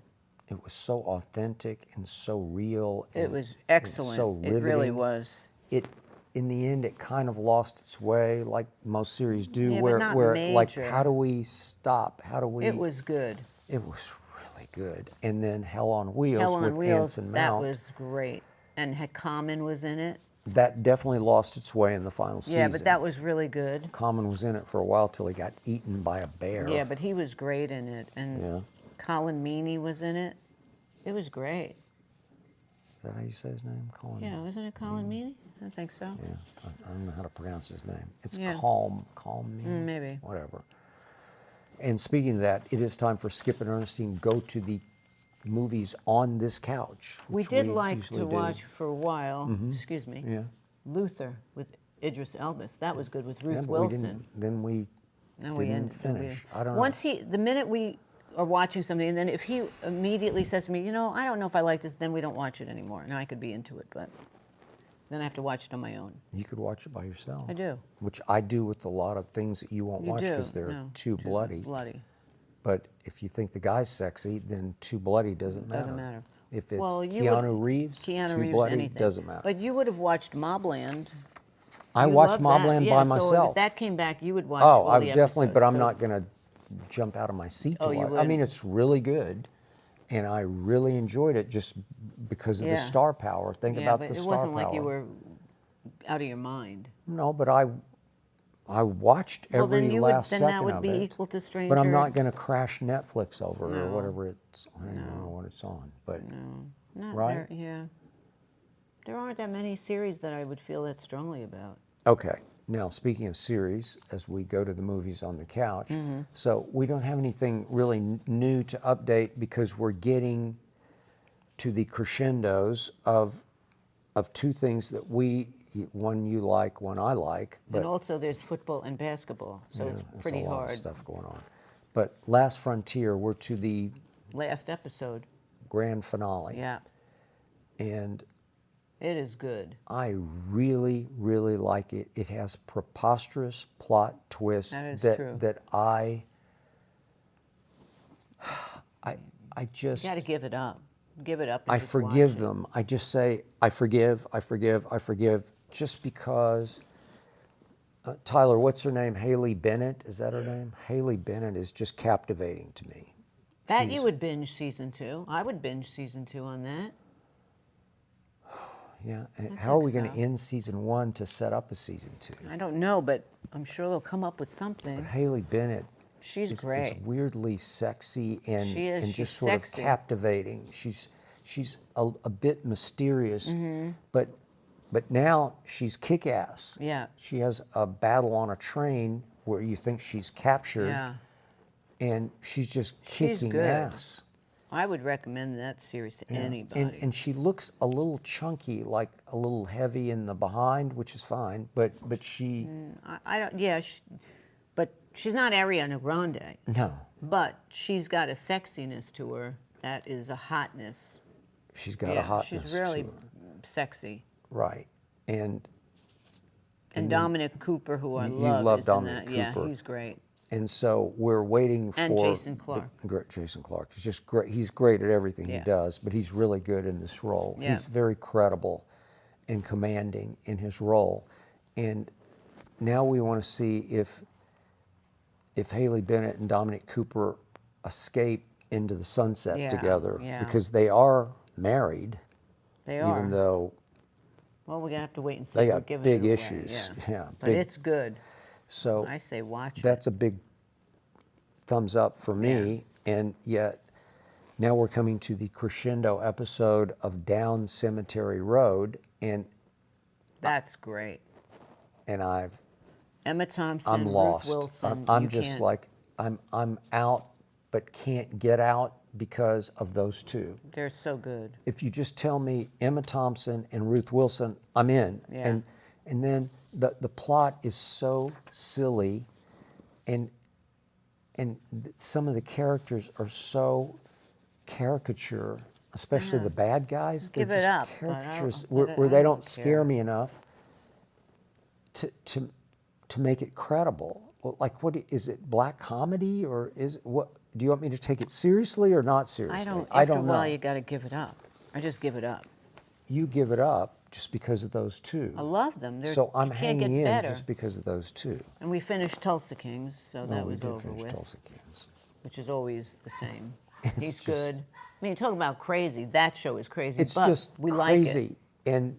It was so authentic and so real. It And, was and excellent. so It riveting. really was. It, in the end, it kind of lost its way, like most series do. Yeah, but where, not like, major. how do we stop? How do we? It was good. It was really good. And then Hell on Wheels Hell on with Wheels, Anson that Mount. was great. And Common was in it. That definitely lost its way in the final season. Yeah, but that was really good. Common was in it for a while till he got eaten by a bear. Yeah, but he was great in it. And Yeah. Colin Meaney was in it. It was great. Is that how you say his name? Colin? Yeah, wasn't it Colin Meaney? I think so. Yeah, I don't know how to pronounce his name. It's Yeah. Calm Meaney? Maybe. Whatever. And speaking of that, it is time for Skip and Ernestine go to the movies on this couch. We which did like usually to do. watch for a while, excuse me, Yeah. Luther with Idris Elba. That was good with Yeah, Ruth but Wilson. then we Then didn't finish. I don't know. Once the minute we are watching something, and then if he immediately says to me, you know, I don't know if I like this, then we don't watch it anymore. And I could be into it, but then I have to watch it on my own. You could watch it by yourself. I do. Which I do with a lot of things that you won't You watch do. because they're No, too bloody. Bloody. But if you think the guy's sexy, then too bloody doesn't matter. Doesn't matter. If it's Well, you Keanu would- Reeves, Keanu too Reeves, bloody anything. doesn't matter. But you would have watched Mobland. I You watched love that. Mobland Yeah, by so myself. if that came back, you would watch Oh, all I the would definitely, but episodes, I'm so- not going to jump out of my seat to Oh, you watch. I would? mean, it's really good, and I really enjoyed it just because of Yeah. the star power. Think Yeah, about but the it star wasn't power. like you were out of your mind. No, but I watched Well, every then last then second that would of be it. equal to Stranger. But I'm not going to crash Netflix over or No. whatever it's. I don't even know what it's on, but Not right? There, yeah. There aren't that many series that I would feel that strongly about. okay. Now, speaking of series, as we go to the movies on the couch, Mm-hmm. so we don't have anything really new to update because we're getting to the crescendos of two things that one you like, one I like, but And also, there's football and basketball, so it's there's pretty a lot hard. of stuff going on. But Last Frontier, we're to the Last episode, grand finale, yeah, and it is good. I really, really like it. It has preposterous plot twists That is that true. I just You got to give it up. Give it up. And I just forgive watch it. them. I just say I forgive, just because. Tyler, what's her name? Haley Bennett, is that her name? Haley Bennett is just captivating to me. That She's- you would binge season 2. I would binge season 2 on that. Yeah. And how are we think going to so. end season 1 to set up a season 2? I don't know, but I'm sure they'll come up with something. Haley Bennett She's is great. weirdly sexy and, She is. and She's just sort sexy. of captivating. She's a bit mysterious, Mm-hmm. but now she's kick-ass. Yeah. She has a battle on a train where you think she's captured, Yeah. and she's just She's kicking good. ass. I would recommend that series to anybody. And she looks a little chunky, like a little heavy in the behind, which is fine. But she I don't. Yeah, but she's not Ariana Grande. no, But she's got a sexiness to her that is a hotness. she's got a Yeah, hotness she's really to her. sexy. Right. And Dominic Cooper, who I you love, love is Dominic in that. Cooper. Yeah, he's great. so we're waiting And for Jason Clarke. Great Jason Clarke. He's just great. He's great at everything he Yeah. does, but he's really good in this role. Yeah. He's very credible and commanding in his role. And now we want to see if Haley Bennett and Dominic Cooper escape into the sunset Yeah, together yeah. because they are married, They are. even though Well, we're gonna have to wait and see. they We're got giving big it away, issues. Yeah. But big. it's good. So I say watch that's a big thumbs up for me. And yet now we're coming to the crescendo episode of Down Cemetery Road, and it. That's great. I've Emma Thompson, I'm lost. Ruth Wilson. I'm you just can't- like I'm out, but can't get out because of those two. They're so good. If you just tell me Emma Thompson and Ruth Wilson, I'm in. Yeah. And then the plot is so silly, and some of the characters are so caricature especially the bad guys. Give they're it just up, but I caricatures don't- but where I they don't don't scare care. me enough to make it credible. Well, like, what is it? Black comedy, or is it, what? Do you want me to take it seriously or not seriously? After I don't a know. while, you got to give it up. I just give it up. You give it up just because of those two. I love them. So I'm you can't get hanging in better. just because of those two. And we finished Tulsa Kings, so that we was did over finish with, Tulsa Kings. which is always the same. He's just- good. I mean, talk about crazy. That show is crazy, It's but just we like it. crazy. And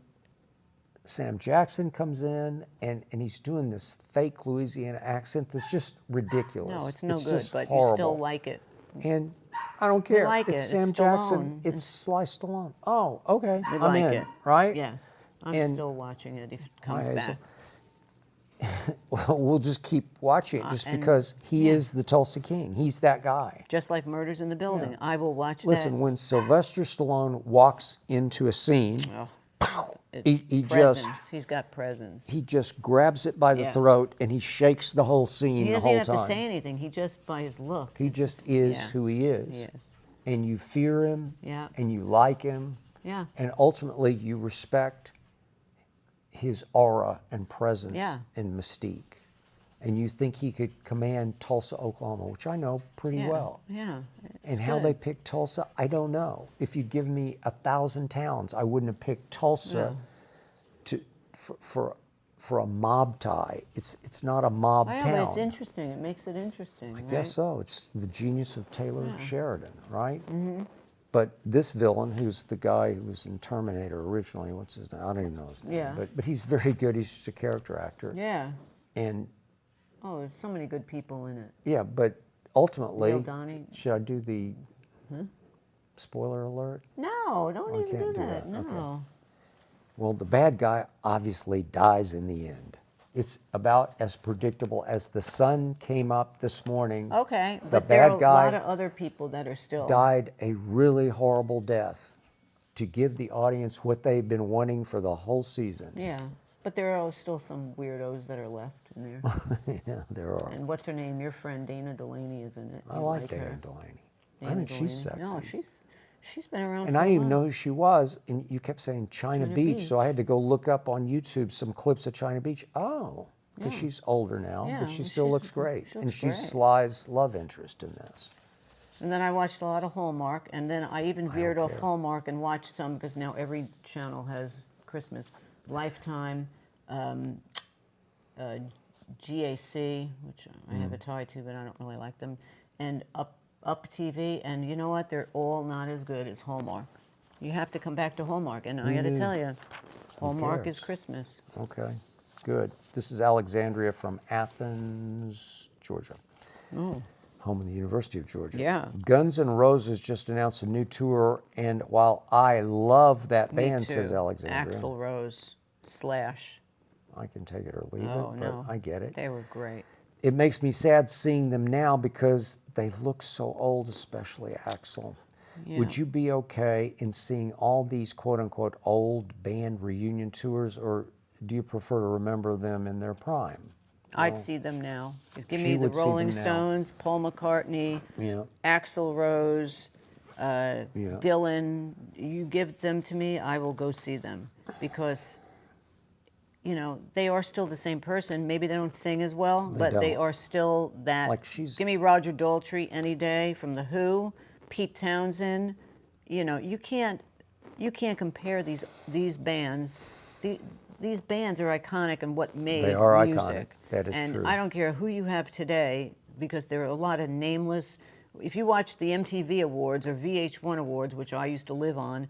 Sam Jackson comes in and he's doing this fake Louisiana accent that's just ridiculous. No, it's no good, just but horrible. you still like it. And I don't care. like it's it. Sam It's Jackson. Stallone. It's Sly Stallone. Oh, okay. We I'm like in, it. right? Yes. I'm And- still watching it if it comes Okay, back. Well, we'll just keep watching it just and- because he is the Tulsa King. He's that guy. Just like Murders in the Building. I will watch Listen, when Sylvester Stallone walks into a scene, that. Oh, it's he presence. just He's got presence. he just grabs it by the Yeah. throat and he shakes the whole scene He the doesn't whole even have time. to say anything. He just, by his look. He it's just is yeah. who he is. He is. And you fear him. Yeah. And you like him. Yeah. And ultimately you respect his aura and presence Yeah. and mystique. And you think he could command Tulsa, Oklahoma, which I know pretty Yeah. well. Yeah. And how they picked Tulsa, I don't know. If you'd given me 1,000 towns, I wouldn't have picked Tulsa for a mob tie. It's not a mob Oh, yeah, town. but it's interesting. It makes it interesting. I guess so. It's the genius of Taylor Sheridan, right? Mm-hmm. But this villain, who's the guy who was in Terminator originally, what's his name? I don't even know his name. Yeah. But he's very good. He's just a character actor. Yeah. And Oh, there's so many good people in it. yeah, but ultimately, Neil Donnie. should I do the spoiler alert? No, don't I even can't do do that. that. No. Well, the bad guy obviously dies in the end. It's about as predictable as the sun came up this morning. Okay, The but there are bad a guy lot of other people that are still. died a really horrible death to give the audience what they've been wanting for the whole season. Yeah, but there are still some weirdos that are left in there. Yeah, there are. And what's her name? Your friend Dana Delaney is in it. I You like Dana her. Delaney. I Dana think she's sexy. Delaney. No, she's been around. And for I a didn't even while. know who she was. And you kept saying China Beach, so I had to go look up on YouTube some clips of China Beach. Oh, because she's older now, Yeah, but she well, still she's- looks great. she And looks she's great. Sly's love interest in this. And then I watched a lot of Hallmark, and then I even veered off care. Hallmark and watched some because now every channel has Christmas. Lifetime, GAC, which I have a tie to, but I don't really like them, and Up TV, and you know what? They're all not as good as Hallmark. You have to come back to Hallmark, and I got to tell you, Hallmark is cares? Christmas. Okay, good. This is Alexandria from Athens, Georgia. Home of the University of Georgia. Yeah. Guns N' Roses just announced a new tour, and while I love that Me band, too. says Alexandria, Axl Rose, Slash. I can take it or leave Oh it, but no, I get it. They were great. It makes me sad seeing them now because they look so old, especially Axl. Yeah. Would you be okay in seeing all these quote-unquote old band reunion tours, or do you prefer to remember them in their prime? I'd see them now. Give She me the would see them Rolling now. Stones, Paul McCartney, Yeah. Axl Rose, Dylan. You give them to me, I will go see them because, you know, they are still the same person. Maybe they don't sing as well, but they don't. are still that. Like she's- Give me Roger Daltrey any day from The Who, Pete Townsend. You know, you can't compare these bands. These bands are iconic and what made They are music. iconic. That is and true. I don't care who you have today because there are a lot of nameless. If you watch the MTV Awards or VH1 Awards, which I used to live on,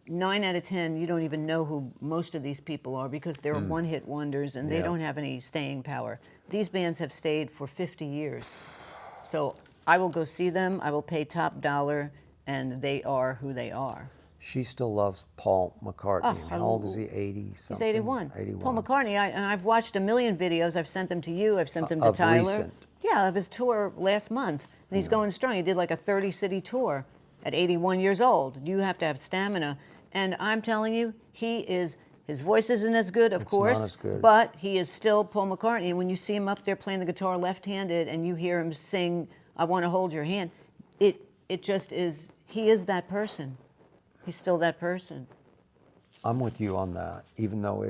9 out of 10, you don't even know who most of these people are because they're one-hit wonders and they Yeah. don't have any staying power. These bands have stayed for 50 years. So I will go see them. I will pay top dollar, and they are who they are. She still loves Paul McCartney. Oh, And how old is he? 80 something? He's 81. 81. Paul McCartney, and I've watched a million videos. I've sent them to you. I've sent them to Of Tyler. recent. Yeah, of his tour last month. And he's going strong. He did like a 30-city tour at 81 years old. You have to have stamina. And I'm telling you, his voice isn't as good, of It's course, not as good. but he is still Paul McCartney. And when you see him up there playing the guitar left-handed and you hear him sing, I Want to Hold Your Hand, it just is, he is that person. He's still that person. I'm with you on that, even though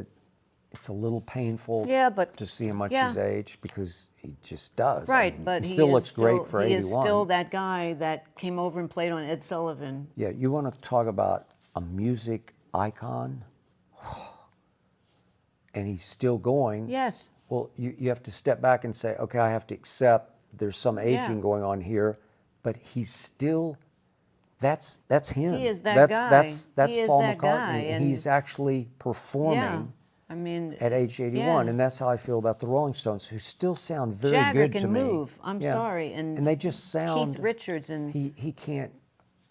it's a little painful Yeah, but to see how much yeah. he's aged because he just does. I Right, mean, but he still is looks great for he 81. is still that guy that came over and played on Ed Sullivan. Yeah, you want to talk about a music icon? And he's still going. Yes. Well, you have to step back and say, okay, I have to accept there's some aging Yeah. going on here, but he's still, that's him. He is that that's, guy. That's He is Paul that McCartney. guy, And and he's actually Yeah. performing I mean, at age 81. yeah. And that's how I feel about the Rolling Stones, who still sound very Jagger good can to me. move. I'm sorry. And they just sound. Keith Richards and He can't,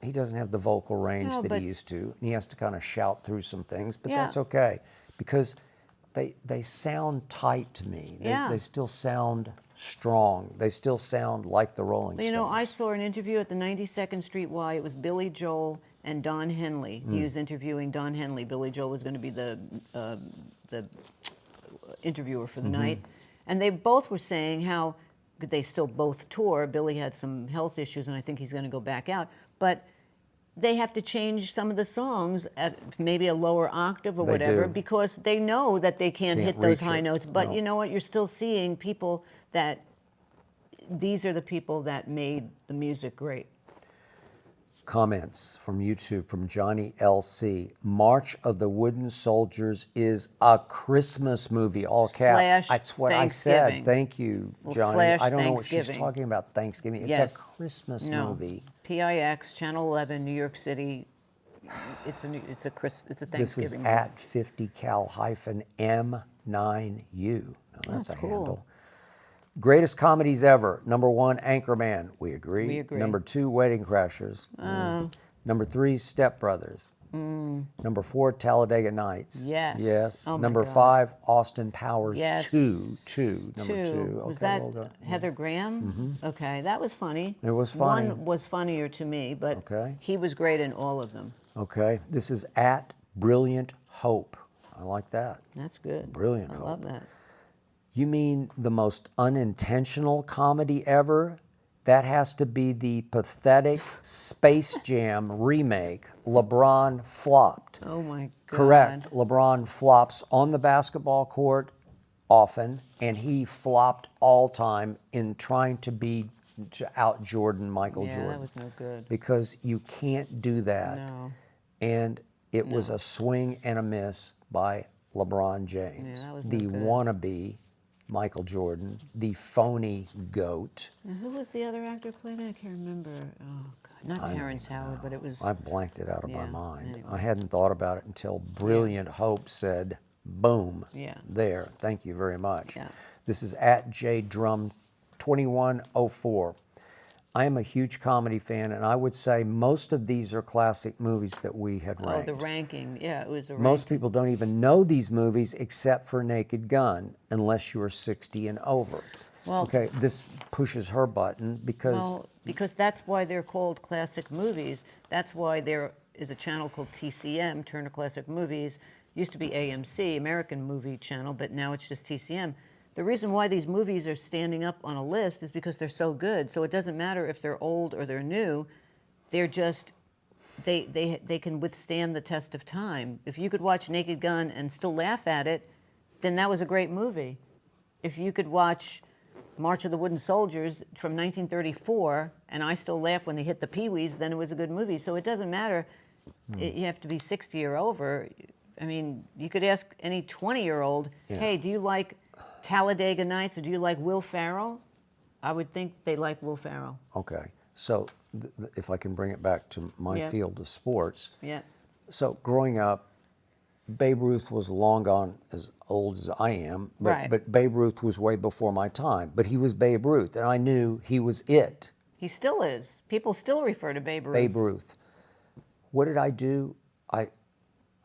he doesn't have the vocal range No, that but- he used to. And he has to kind of shout through some things, but Yeah. that's okay because they sound tight to me. Yeah. They still sound strong. They still sound like the Rolling But, Stones. you know, I saw an interview at the 92nd Street Y. It was Billy Joel and Don Henley. He was interviewing Don Henley. Billy Joel was going to be the interviewer for the night. And they both were saying how they still both tour. Billy had some health issues, and I think he's going to go back out. But they have to change some of the songs at maybe a lower octave or They whatever do. because they know that they can't hit Can't those reach high it. notes. But No. you know what? You're still seeing people that these are the people that made the music great. Comments from YouTube from Johnny LC. March of the Wooden Soldiers is a Christmas movie, all caps. Slash That's what I said. Thanksgiving. Thank you, Well, Johnny. slash I don't know what she's Thanksgiving. talking about Thanksgiving. It's Yes. a Christmas No. movie. PIX, Channel 11, New York City. It's a This Thanksgiving. is movie. at 50cal-M9U. Now, that's That's a cool. handle. Greatest comedies ever. Number 1, Anchorman. We agree. We agree. Number 2, Wedding Crashers. Number 3, Step Brothers. Number 4, Talladega Nights. Yes. Yes. Oh my Number God. 5, Austin Powers Yes. 2. Number 2. Was Okay, that well done. Heather Graham? Okay, that was funny. It was funny. One was funnier to me, but Okay. he was great in all of them. Okay. This is at Brilliant Hope. I like that. That's good. Brilliant I Hope. love that. You mean the most unintentional comedy ever? That has to be the pathetic Space Jam remake. LeBron flopped. Oh my God. Correct. LeBron flops on the basketball court often, and he flopped all time in trying to out Jordan Michael Yeah, Jordan. that was no good. Because you can't do that. No. And it was a swing and a miss by LeBron James, Yeah, that was no the good. wannabe Michael Jordan, the phony GOAT. And who was the other actor playing it? I can't remember. Oh God, not Terrence Howard, but it was. I blanked it out of my Yeah, mind. anyway. I hadn't thought about it until Brilliant Hope said, boom, Yeah. there. Thank you very much. Yeah. This is at JDrum2104. I am a huge comedy fan, and I would say most of these are classic movies that we had Oh, ranked. the ranking. Yeah, it was a Most ranking. people don't even know these movies except for Naked Gun, unless you are 60 and over. Well- okay, this pushes her button because Well, because that's why they're called classic movies. That's why there is a channel called TCM, Turner Classic Movies. Used to be AMC, American Movie Channel, but now it's just TCM. The reason why these movies are standing up on a list is because they're so good. So it doesn't matter if they're old or they're new. They're just, they can withstand the test of time. If you could watch Naked Gun and still laugh at it, then that was a great movie. If you could watch March of the Wooden Soldiers from 1934 and I still laugh when they hit the Pee-wees, then it was a good movie. So it doesn't matter. You have to be 60 or over. I mean, you could ask any 20-year-old, hey, do you like Talladega Nights or do you like Will Ferrell? I would think they like Will Ferrell. okay. So if I can bring it back to my Yeah. field of sports. Yeah. So growing up, Babe Ruth was long gone, as old as I am, but, Right. but Babe Ruth was way before my time. But he was Babe Ruth, and I knew he was it. He still is. People still refer to Babe Ruth. Babe Ruth. What did I do?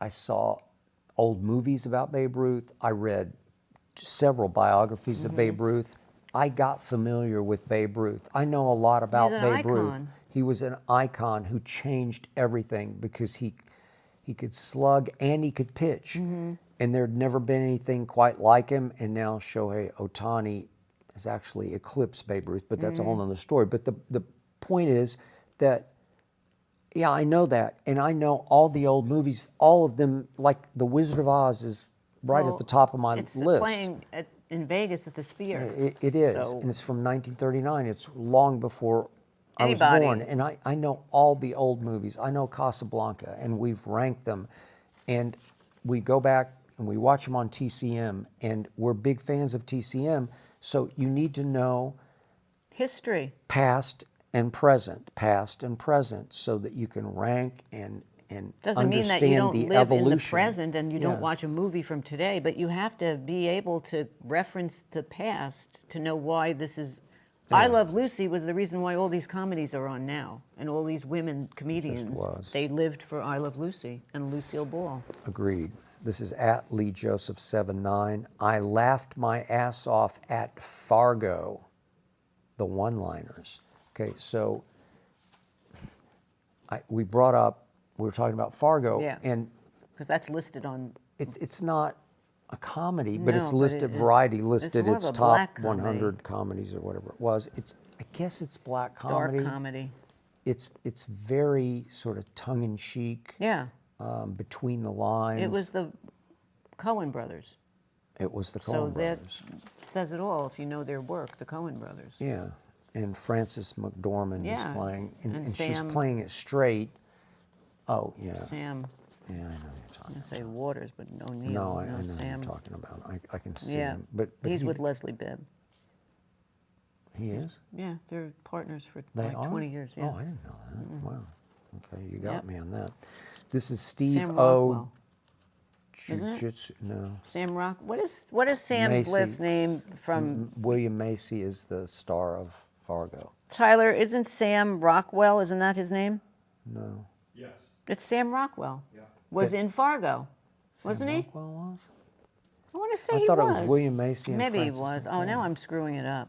I saw old movies about Babe Ruth. I read several biographies of Babe Ruth. I got familiar with Babe Ruth. I know a lot about an Babe Ruth. icon. He was an icon who changed everything because he could slug and he could pitch. And there'd never been anything quite like him. And now Shohei Ohtani has actually eclipsed Babe Ruth, but that's a whole nother story. But the point is that Yeah, I know that, and I know all the old movies, all of them. Like The Wizard of Oz is right Well, at the top of my it's list. playing in Vegas at the Sphere. It is, So and it's from 1939. It's long before I was Anybody. born, and I know all the old movies. I know Casablanca, and we've ranked them, and we go back and we watch them on TCM, and we're big fans of TCM. So you need to know history. past and present, so that you can rank and Doesn't mean understand that you don't the live evolution. in the present and you Yeah. don't watch a movie from today, but you have to be able to reference the past to know why this is. I Love Lucy was the reason why all these comedies are on now, and all these women comedians. was. They lived for I Love Lucy and Lucille Ball. Agreed. This is at Lee Joseph 79. I laughed my ass off at Fargo, the one-liners. Okay, so we were talking about Fargo, Yeah. and Because that's listed on. it's not a comedy, but it's No, but listed, it is- Variety it's listed more of its a top black comedy. 100 comedies or whatever it was. I guess it's black comedy. Dark comedy. It's very sort of tongue-in-cheek, Yeah. between the lines. It was the Coen brothers. It was the So Coen that brothers. says it all if you know their work, the Coen brothers. Yeah, and Frances McDormand Yeah, is playing, and and she's Sam- playing it straight. Oh yeah, Sam, yeah, I know you're I'm talking. going to say Waters, but O'Neill. No, I know who Sam. you're talking about. I can see Yeah. him, but He's he, with Leslie Bibb. he is. Yeah, they're partners for They like are? 20 years. Yeah. Oh, I didn't know that. Wow. Okay, you got Yep. me on that. This is Steve Sam O. Rockwell. Isn't it? Jiu-Jitsu. No, Sam Rock. What is Sam's Macy. last name from William Macy is the star of Fargo. Tyler? Isn't Sam Rockwell? Isn't that his name? No, Yes. It's Sam Rockwell. Yeah. Was in Fargo, wasn't Sam he? Rockwell was. I want to say I he thought was. it was William Macy and Maybe Frances he was. Oh, McDormand. now I'm screwing it up.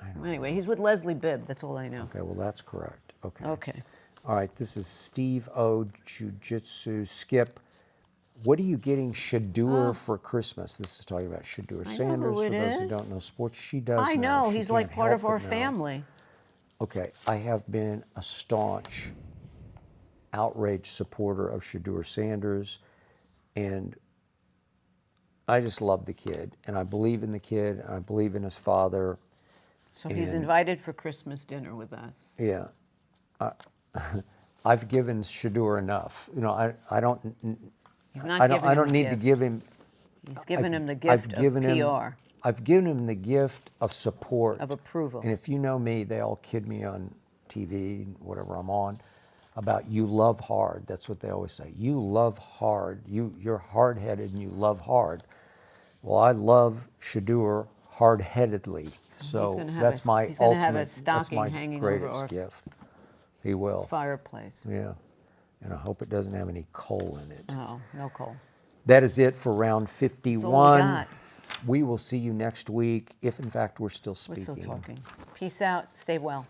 I don't Anyway, he's with Leslie Bibb. That's all I know. Okay, well that's correct. Okay. Okay. All right, this is Steve O. Jiu-Jitsu Skip. What are you getting Shadur for Christmas? This is talking about Shadur Sanders. who For it those who is. don't know sports, she does. I know. She He's like can't part of help our it now. family. Okay, I have been a staunch, outraged supporter of Shadur Sanders, and I just love the kid, and I believe in the kid, and I believe in his father. So he's And- invited for Christmas dinner with us. Yeah. I've given Shadur enough. You know, I don't. He's not I giving don't. I him don't a need to gift. give him. He's given I've- him the I've gift given of him- PR, I've given him the gift of support, of approval. And if you know me, they all kid me on TV, whatever I'm on, about you love hard. That's what they always say. You love hard. You're hard-headed and you love hard. Well, I love Shadur hard-headedly. So gonna have that's a- my he's gonna have a ultimate. That's stocking my hanging over greatest our- gift. He will. Fireplace. Yeah. And I hope it doesn't have any coal in it. Oh, no coal. That is it for round all we 51. got. We will see you next week, if in fact we're still We're speaking. still talking. Peace out. Stay well.